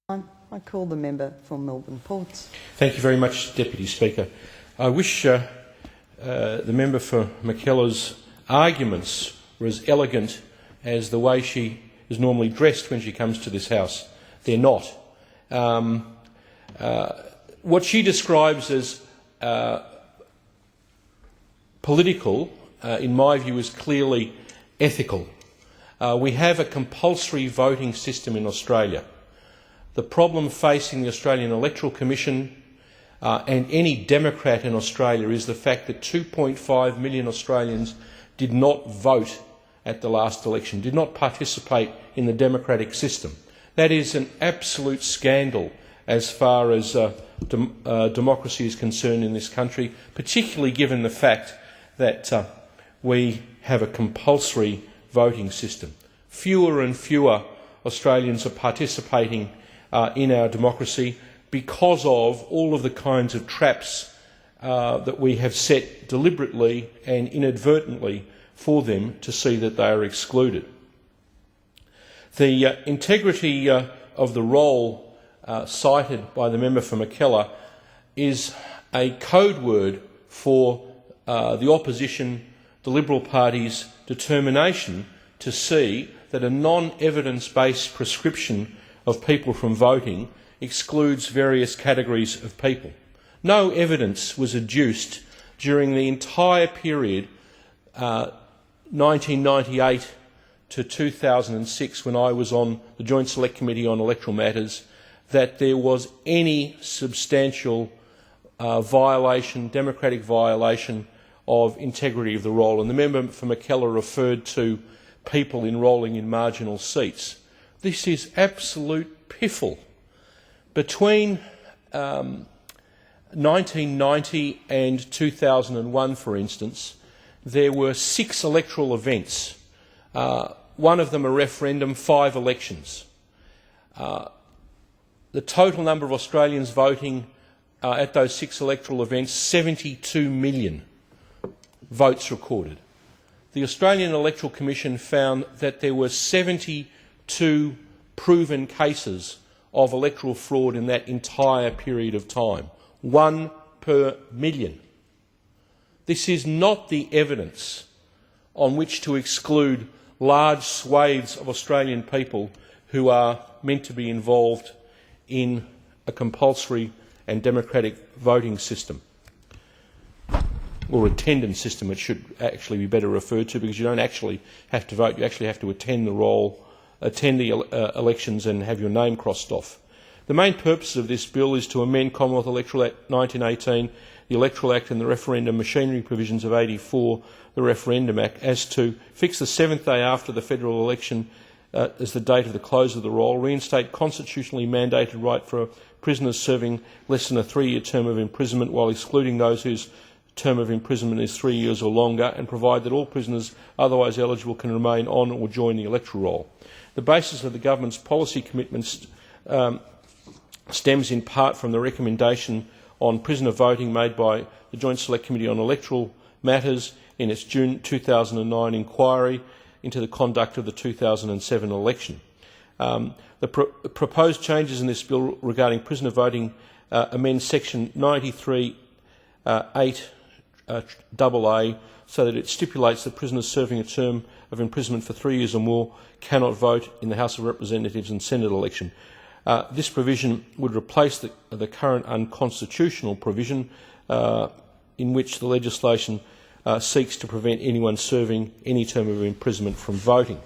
I call the member for Melbourne Ports. Thank you very much, Deputy Speaker. I wish the member for Mackellar's arguments were as elegant as the way she is normally dressed when she comes to this House. They're not. What she describes as political, in my view, is clearly ethical. We have a compulsory voting system in Australia. The problem facing the Australian Electoral Commission and any Democrat in Australia is the fact that 2.5 million Australians did not vote at the last election, did not participate in the democratic system. That is an absolute scandal as far as democracy is concerned in this country, particularly given the fact that we have a compulsory voting system. Fewer and fewer Australians are participating in our democracy because of all of the kinds of traps that we have set deliberately and inadvertently for them to see that they are excluded. The integrity of the roll cited by the member for Mackellar is a code word for the opposition, the Liberal Party's determination to see that a non-evidence-based prescription of people from voting excludes various categories of people. No evidence was adduced during the entire period 1998 to 2006, when I was on the Joint Select Committee on Electoral Matters, that there was any substantial democratic violation of integrity of the roll. And the member for Mackellar referred to people enrolling in marginal seats. This is absolute piffle. Between 1990 and 2001, for instance, there were 6 electoral events. One of them a referendum, 5 elections. The total number of Australians voting at those 6 electoral events, 72 million votes recorded. The Australian Electoral Commission found that there were 72 proven cases of electoral fraud in that entire period of time, 1 per million. This is not the evidence on which to exclude large swathes of Australian people who are meant to be involved in a compulsory and democratic voting system, or attendance system it should actually be better referred to, because you don't actually have to vote, you actually have to attend the elections and have your name crossed off. The main purpose of this bill is to amend Commonwealth Electoral Act 1918, the Electoral Act and the referendum machinery provisions of 84, the Referendum Act, as to fix the 7th day after the federal election as the date of the close of the roll, reinstate constitutionally mandated right for prisoners serving less than a 3-year term of imprisonment while excluding those whose term of imprisonment is 3 years or longer, and provide that all prisoners otherwise eligible can remain on or join the electoral roll. The basis of the government's policy commitments stems in part from the recommendation on prisoner voting made by the Joint Select Committee on Electoral Matters in its June 2009 inquiry into the conduct of the 2007 election. The proposed changes in this bill regarding prisoner voting amend section 93(8) AA, so that it stipulates that prisoners serving a term of imprisonment for 3 years or more cannot vote in the House of Representatives and Senate election. This provision would replace the current unconstitutional provision in which the legislation seeks to prevent anyone serving any term of imprisonment from voting.